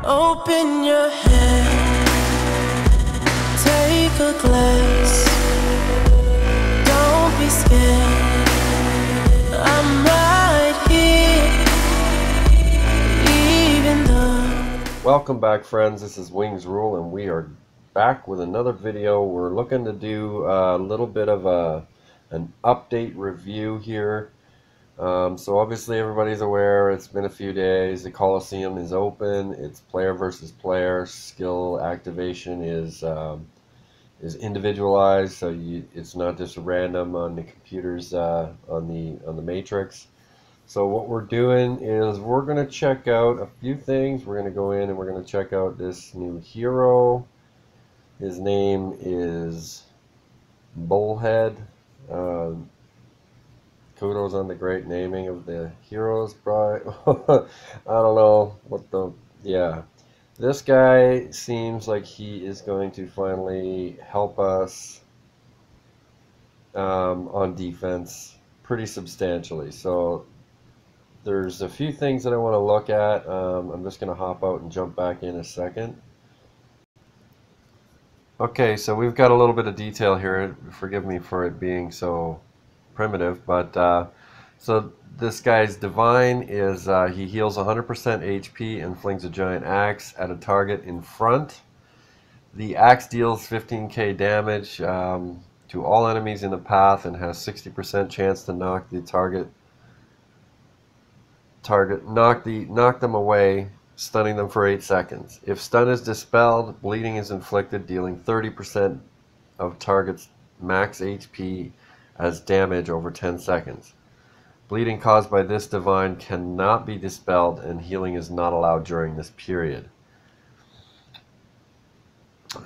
Open your head, take a glass. Don't be scared, I'm right here, even though. Welcome back, friends. This is Wings Rule, and we are back with another video. We're looking to do a little bit of an update review here. So obviously everybody's aware it's been a few days. The Coliseum is open. It's player versus player. Skill activation is individualized, so it's not just random on the computers on the matrix. So what we're doing is we're going to check out a few things. We're going to go in and we're going to check out this new hero. His name is Bullhead. Kudos on the great naming of the heroes, bro. I don't know what yeah. This guy seems like he is going to finally help us on defense pretty substantially. So there's a few things that I want to look at. I'm just going to hop out and jump back in a second. Okay, so we've got a little bit of detail here. Forgive me for it being so primitive, but so this guy's divine is he heals 100% HP and flings a giant axe at a target in front. The axe deals 15k damage to all enemies in the path and has 60% chance to knock the knock them away, stunning them for 8 seconds. If stun is dispelled, bleeding is inflicted, dealing 30% of target's max HP as damage over 10 seconds. Bleeding caused by this divine cannot be dispelled, and healing is not allowed during this period.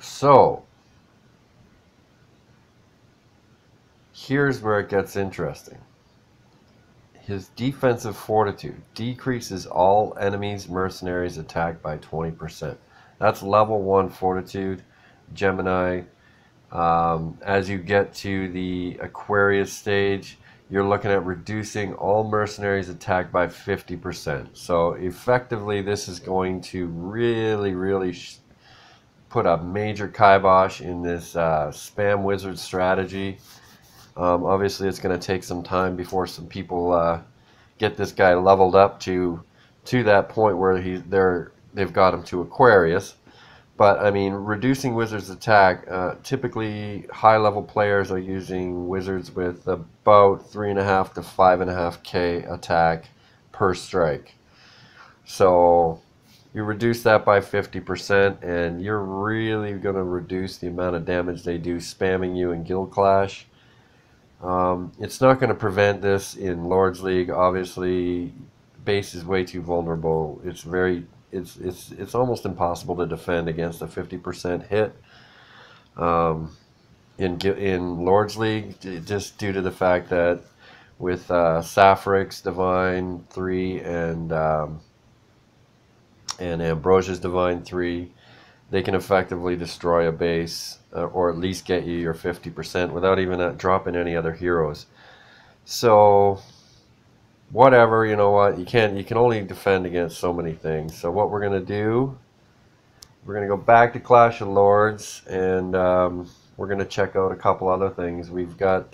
So here's where it gets interesting. His defensive fortitude decreases all enemies mercenaries attack by 20%. That's level 1 fortitude, Gemini. As you get to the Aquarius stage, you're looking at reducing all mercenaries attack by 50%. So effectively, this is going to really put a major kibosh in this spam wizard strategy. Obviously, it's going to take some time before some people get this guy leveled up to that point where they've got him to Aquarius. But I mean, reducing wizards' attack. Typically, high-level players are using wizards with about 3.5 to 5.5k attack per strike. So you reduce that by 50%, and you're really going to reduce the amount of damage they do spamming you in Guild Clash. It's not going to prevent this in Lord's League. Obviously, base is way too vulnerable. It's almost impossible to defend against a 50% hit in Lord's League, just due to the fact that with Sapphire's Divine 3 and Ambrosia's Divine 3, they can effectively destroy a base, or at least get you your 50% without even dropping any other heroes. So whatever, you know what, you can only defend against so many things. So what we're going to do, we're going to go back to Clash of Lords, and we're going to check out a couple other things. We've got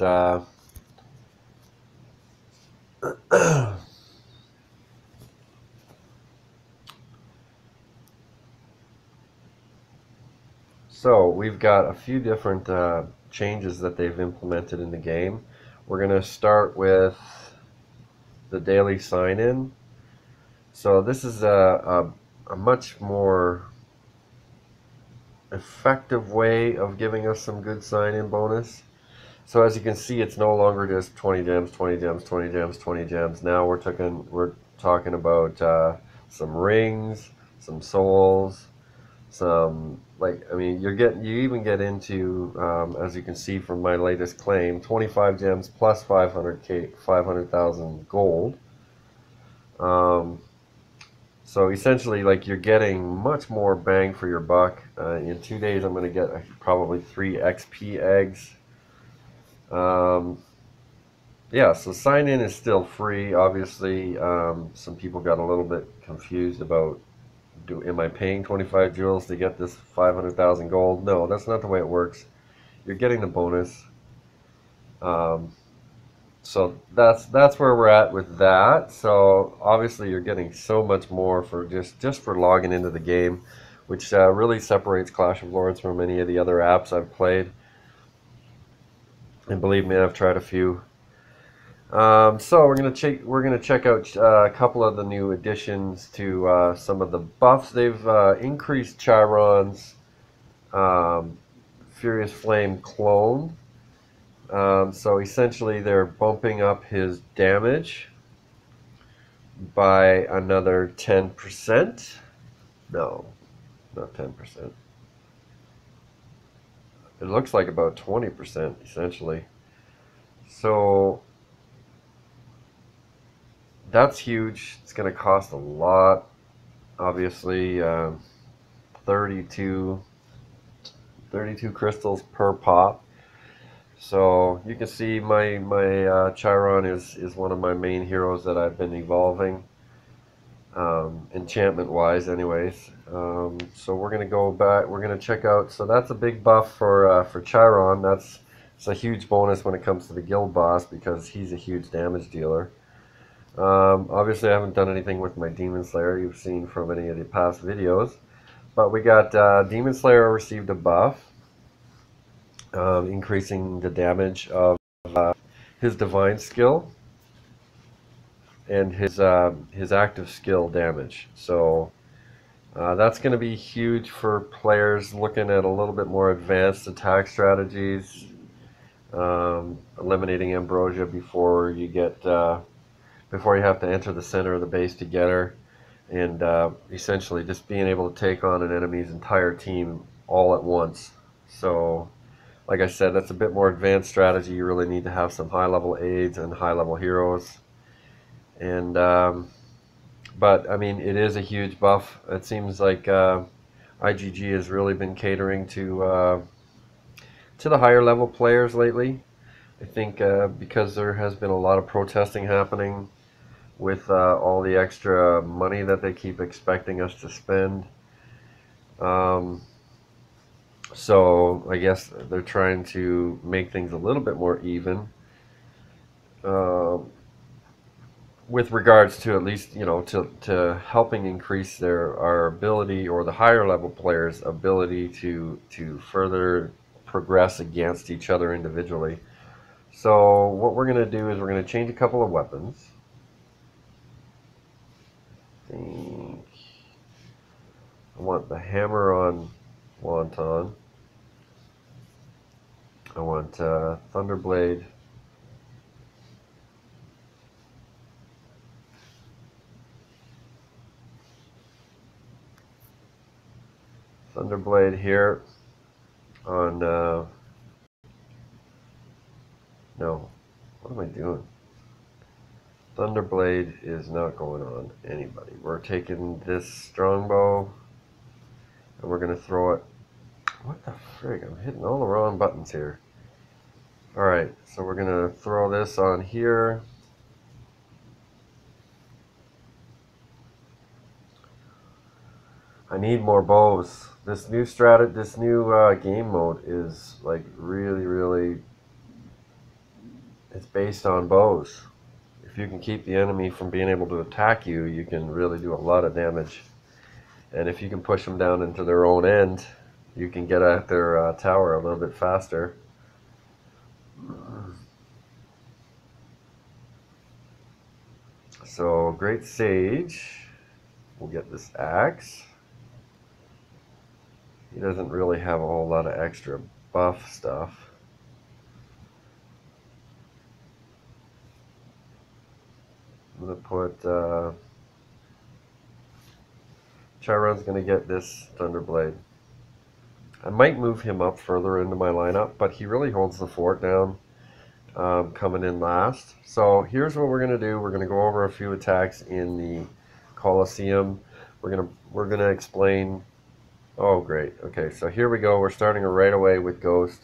so we've got a few different changes that they've implemented in the game. We're going to start with the daily sign-in. So this is a much more effective way of giving us some good sign-in bonus. So as you can see, it's no longer just 20 gems, 20 gems, 20 gems, 20 gems. Now we're talking about some rings, some souls, some, like, I mean, you even get into, as you can see from my latest claim, 25 gems plus 500,000 gold. So essentially, like, you're getting much more bang for your buck. In 2 days, I'm going to get probably 3 XP eggs. Yeah, so sign in is still free. Obviously, some people got a little bit confused about Am I paying 25 jewels to get this 500,000 gold? No, that's not the way it works. You're getting the bonus. So that's where we're at with that. So obviously you're getting so much more for just for logging into the game, which really separates Clash of Lords from any of the other apps I've played. And believe me, I've tried a few. So we're gonna check out a couple of the new additions to some of the buffs. They've increased Chiron's Furious Flame clone. So essentially, they're bumping up his damage by another 10%. No, not 10%. It looks like about 20% essentially. So that's huge. It's going to cost a lot. Obviously, 32 crystals per pop. So you can see my Chiron is one of my main heroes that I've been evolving, enchantment wise anyways. So we're gonna go back, we're gonna check out, so that's a big buff for Chiron. It's a huge bonus when it comes to the guild boss because he's a huge damage dealer. Obviously I haven't done anything with my Demon Slayer you've seen from any of the past videos, but we got Demon Slayer received a buff. Increasing the damage of his divine skill and his active skill damage. So that's going to be huge for players looking at a little bit more advanced attack strategies, eliminating ambrosia before you have to enter the center of the base together, and essentially just being able to take on an enemy's entire team all at once. So like I said, that's a bit more advanced strategy. You really need to have some high-level aids and high-level heroes. And but I mean, it is a huge buff. It seems like IGG has really been catering to the higher-level players lately. I think because there has been a lot of protesting happening with all the extra money that they keep expecting us to spend. So I guess they're trying to make things a little bit more even with regards to at least, you know, to helping increase our ability, or the higher level players' ability to further progress against each other individually. So what we're going to do is we're going to change a couple of weapons. I want the hammer on Wonton. I want Thunderblade. Thunderblade here on, no, what am I doing? Thunderblade is not going on anybody. We're taking this strongbow and we're going to throw it. What the frig? I'm hitting all the wrong buttons here. Alright, so we're going to throw this on here. I need more bows. This new game mode is like really, it's based on bows. If you can keep the enemy from being able to attack you, you can really do a lot of damage. And if you can push them down into their own end, you can get at their tower a little bit faster. So Great Sage will get this axe. He doesn't really have a whole lot of extra buff stuff. I'm going to put Chiron's going to get this Thunderblade. I might move him up further into my lineup, but he really holds the fort down, coming in last. So here's what we're going to do. We're going to go over a few attacks in the Coliseum. We're gonna explain. Oh, great. Okay, so here we go. We're starting right away with Ghost.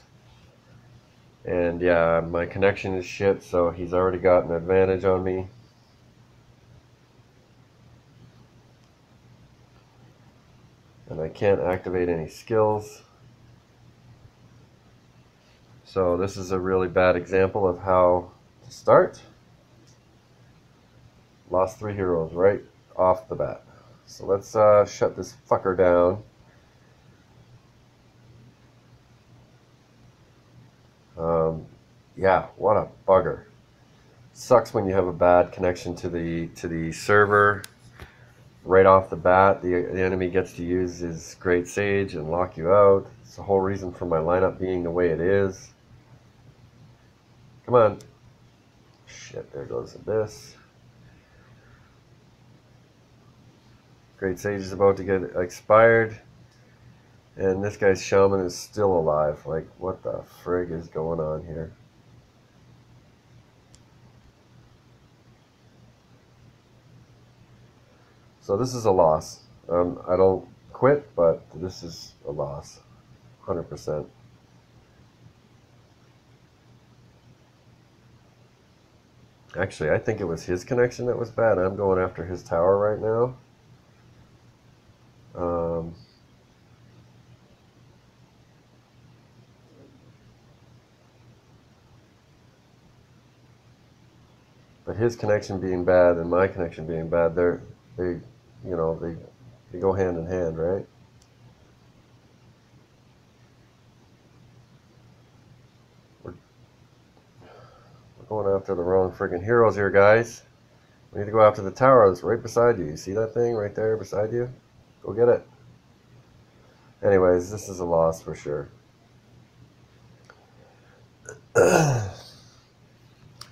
And yeah, my connection is shit, so he's already got an advantage on me. And I can't activate any skills. So this is a really bad example of how to start. Lost 3 heroes right off the bat. So let's shut this fucker down. Yeah, what a bugger. Sucks when you have a bad connection to the server right off the bat. The enemy gets to use his Great Sage and lock you out. It's the whole reason for my lineup being the way it is. Come on. Shit, there goes Abyss. Great Sage is about to get expired. And this guy's Shaman is still alive. Like, what the frig is going on here? So this is a loss. I don't quit, but this is a loss. 100%. Actually, I think it was his connection that was bad. I'm going after his tower right now. But his connection being bad and my connection being bad, they go hand in hand, right? We're going after the wrong freaking heroes here, guys. We need to go after the tower that's right beside you. You see that thing right there beside you? Go get it. Anyways, this is a loss for sure.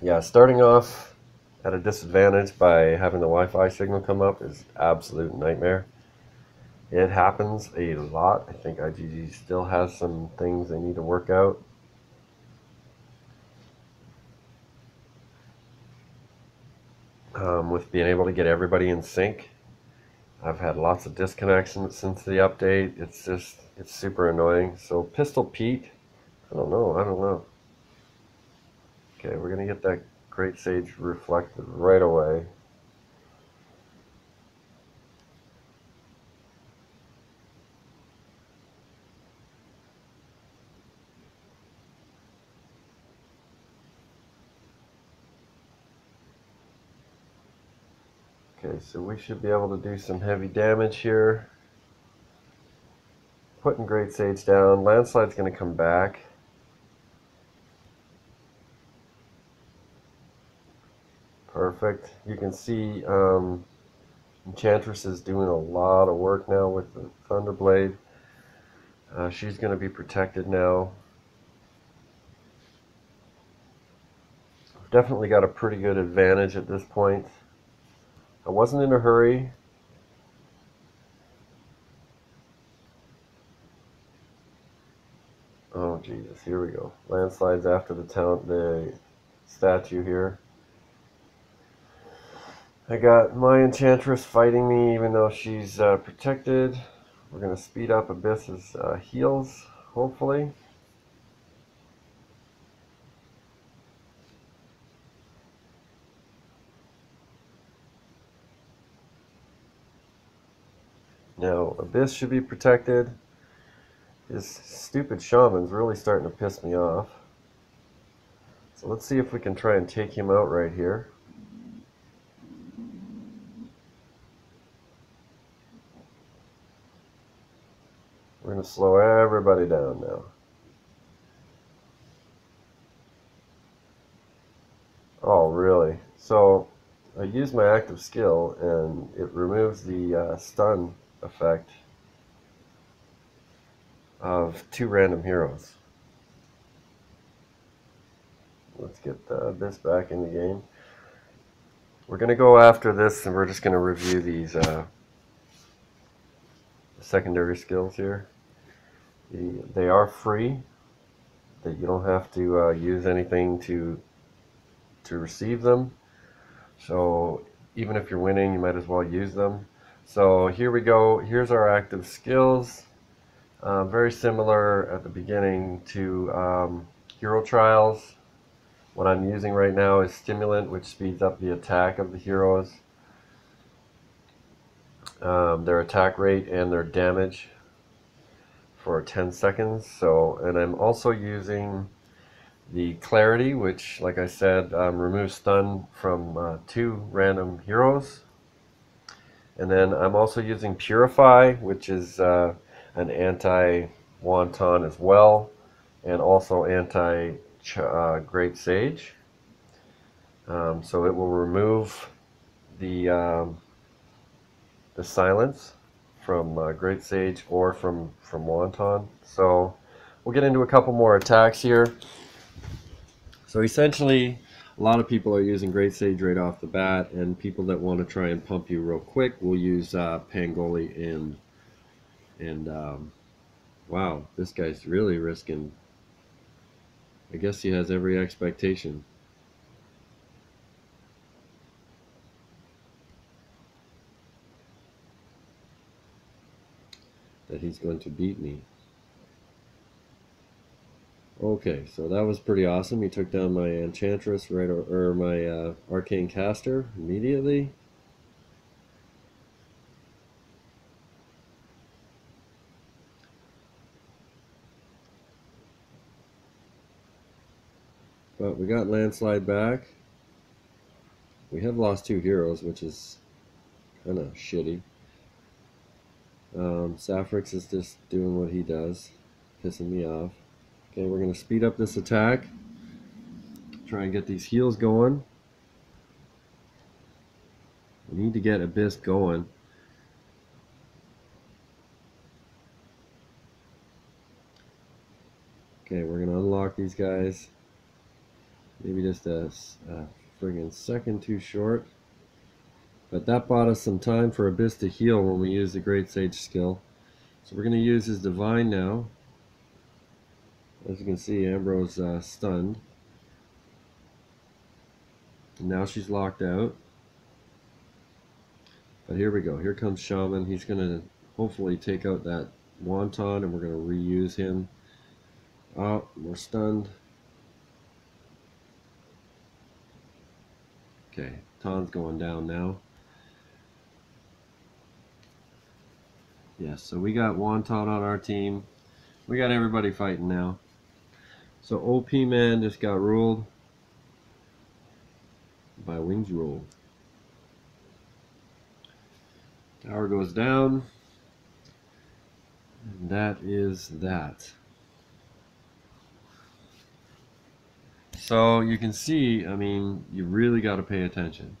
Yeah, starting off at a disadvantage by having the Wi-Fi signal come up is absolute nightmare. It happens a lot. I think IGG still has some things they need to work out. With being able to get everybody in sync. I've had lots of disconnections since the update. It's super annoying. So Pistol Pete, I don't know. Okay, we're gonna get that Great Sage reflected right away. Okay, so we should be able to do some heavy damage here. Putting Great Sage down. Landslide's going to come back. Perfect. You can see Enchantress is doing a lot of work now with the Thunderblade. She's going to be protected now. Definitely got a pretty good advantage at this point. I wasn't in a hurry. Oh Jesus, here we go. Landslides after the statue here. I got my Enchantress fighting me even though she's protected. We're going to speed up Abyss's heals, hopefully. Now, Abyss should be protected. This stupid Shaman's really starting to piss me off. So let's see if we can try and take him out right here. We're going to slow everybody down now. Oh, really? So, I use my active skill and it removes the stun effect of 2 random heroes. Let's get this back in the game. We're going to go after this and we're just going to review these secondary skills here. They are free. That you don't have to use anything to receive them. So even if you're winning, you might as well use them. So here we go. Here's our active skills. Very similar at the beginning to Hero Trials. What I'm using right now is Stimulant, which speeds up the attack of the heroes. their attack rate and their damage for 10 seconds. So, and I'm also using the Clarity, which, like I said, removes stun from 2 random heroes. And then I'm also using Purify, which is an anti-Wonton as well, and also anti-Great Sage. So it will remove the silence from Great Sage or from Wonton. So we'll get into a couple more attacks here. So essentially, a lot of people are using Great Sage right off the bat, and people that want to try and pump you real quick will use Pangoli and wow, this guy's really risking. I guess he has every expectation that he's going to beat me. Okay, so that was pretty awesome. He took down my Enchantress or my Arcane Caster immediately. But we got Landslide back. We have lost 2 heroes, which is kind of shitty. Saffrix is just doing what he does, pissing me off. Okay, we're going to speed up this attack. Try and get these heals going. We need to get Abyss going. Okay, we're going to unlock these guys. Maybe just a friggin' second too short. But that bought us some time for Abyss to heal when we use the Great Sage skill. So we're going to use his Divine now. As you can see, Ambrose stunned. And now she's locked out. But here we go. Here comes Shaman. He's going to hopefully take out that Wonton, and we're going to reuse him. Oh, we're stunned. Okay, Ton's going down now. Yes, so we got Wonton on our team. We got everybody fighting now. So OP Man just got ruled by Wings Rule. Tower goes down. And that is that. So you can see, I mean, you really got to pay attention.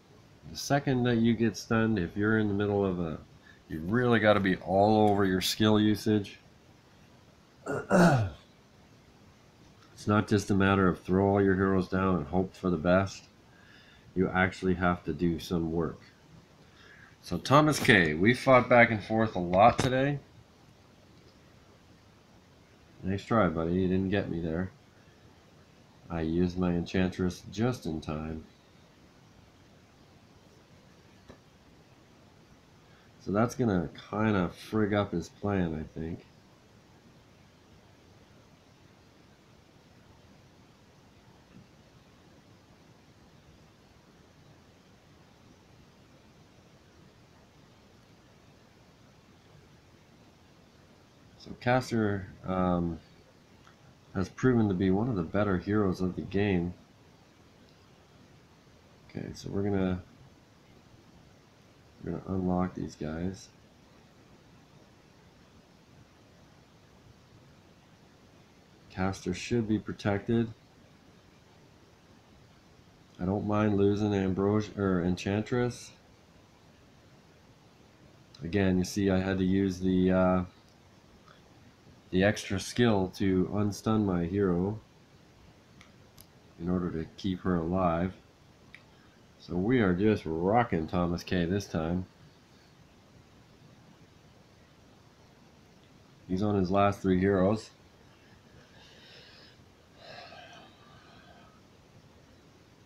The second that you get stunned, if you're in the middle of a, you really got to be all over your skill usage. It's not just a matter of throw all your heroes down and hope for the best. You actually have to do some work. So Thomas K, we fought back and forth a lot today. Nice try, buddy. You didn't get me there. I used my Enchantress just in time. So that's going to kind of frig up his plan, I think. So Caster has proven to be one of the better heroes of the game. Okay, so we're gonna unlock these guys. Caster should be protected. I don't mind losing Ambrosia or Enchantress. Again, you see I had to use the extra skill to unstun my hero in order to keep her alive. So we are just rocking Thomas K this time. He's on his last 3 heroes.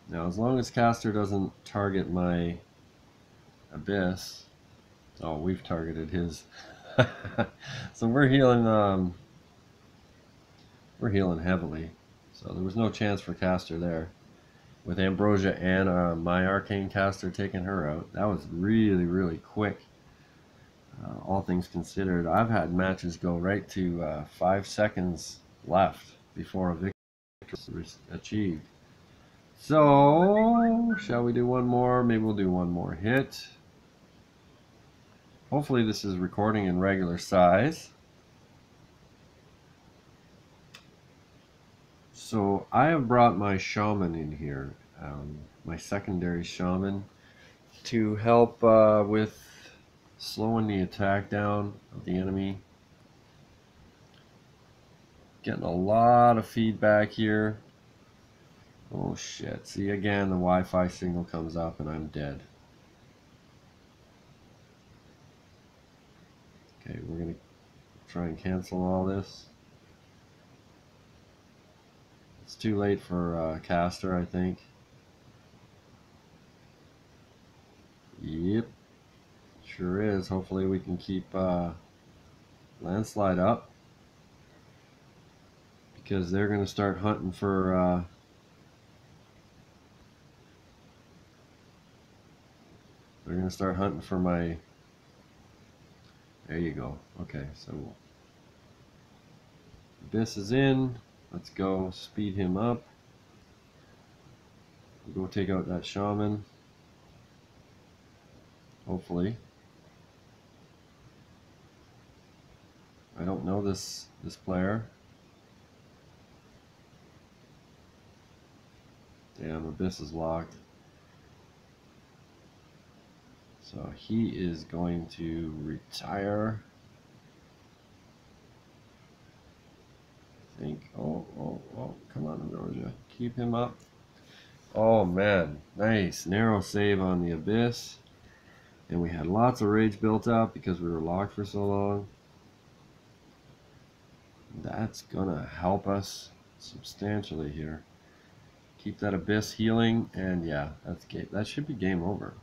Now, as long as Caster doesn't target my Abyss, oh, we've targeted his. So we're healing heavily. So there was no chance for Caster there. With Ambrosia and my Arcane Caster taking her out. That was really, really quick. all things considered. I've had matches go right to 5 seconds left before a victory is achieved. So, shall we do one more? Maybe we'll do one more hit. Hopefully this is recording in regular size. So I have brought my shaman in here, my secondary shaman, to help with slowing the attack down of the enemy. Getting a lot of feedback here. Oh shit, see again the Wi-Fi signal comes up and I'm dead. Okay, we're gonna try and cancel all this. It's too late for caster, I think. Yep, sure is. Hopefully we can keep landslide up, because they're gonna start hunting for my. There you go. Okay, so Abyss is in. Let's go speed him up. We'll go take out that shaman. Hopefully. I don't know this player. Damn, Abyss is locked. So he is going to retire. I think. Oh, come on, Georgia. Keep him up. Oh man, nice. Narrow save on the Abyss. And we had lots of rage built up because we were locked for so long. That's gonna help us substantially here. Keep that Abyss healing, and yeah, that should be game over.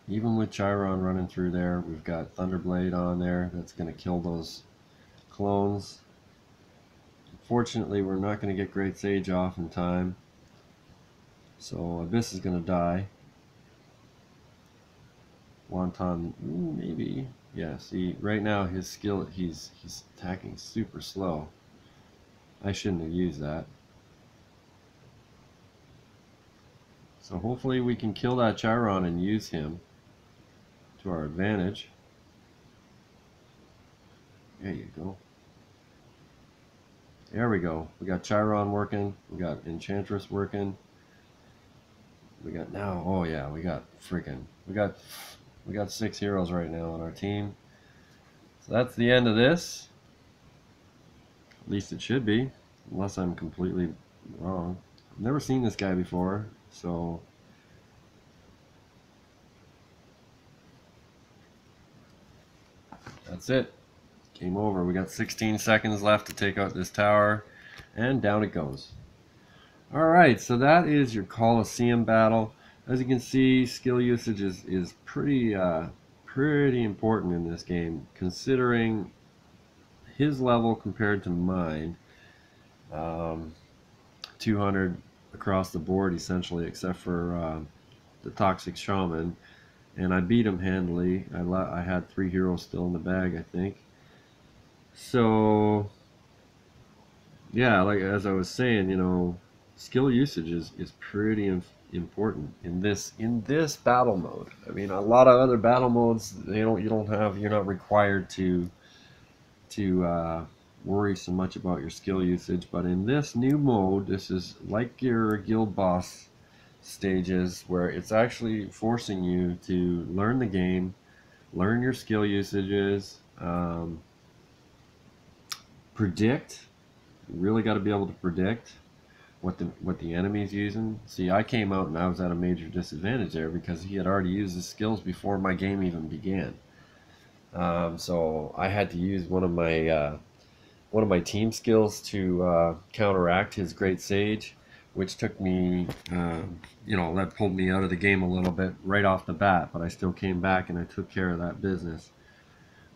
Even with Chiron running through there, we've got Thunderblade on there. That's going to kill those clones. Unfortunately, we're not going to get Great Sage off in time. So Abyss is going to die. Wonton, maybe. Yeah, see, right now his skill, he's attacking super slow. I shouldn't have used that. So hopefully we can kill that Chiron and use him to our advantage. There you go. There we go. We got Chiron working. We got Enchantress working. We got now. Oh yeah, we got 6 heroes right now on our team. So that's the end of this. At least it should be, unless I'm completely wrong. I've never seen this guy before, so. That's it. Game over. We got 16 seconds left to take out this tower, and down it goes. Alright, so that is your Coliseum battle. As you can see, skill usage is pretty important in this game, considering his level compared to mine. 200 across the board essentially, except for the Toxic Shaman. And I beat him handily. I had 3 heroes still in the bag, I think. So, yeah, like as I was saying, you know, skill usage is pretty important in this battle mode. I mean, a lot of other battle modes, you're not required to worry so much about your skill usage. But in this new mode, this is like your guild boss stages, where it's actually forcing you to learn the game, learn your skill usages, predict. You really got to be able to predict what the enemy's using. See, I came out and I was at a major disadvantage there because he had already used his skills before my game even began. So I had to use one of my team skills to counteract his Great Sage, which took me, that pulled me out of the game a little bit right off the bat, but I still came back and I took care of that business.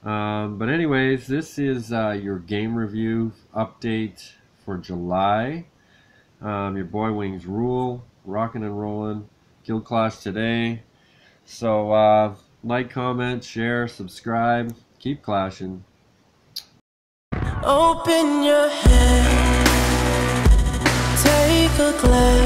But anyways, this is your game review update for July. Your boy Wings rule, rocking and rolling. Guild Clash today. So, like, comment, share, subscribe. Keep clashing. Open your head, take a glance.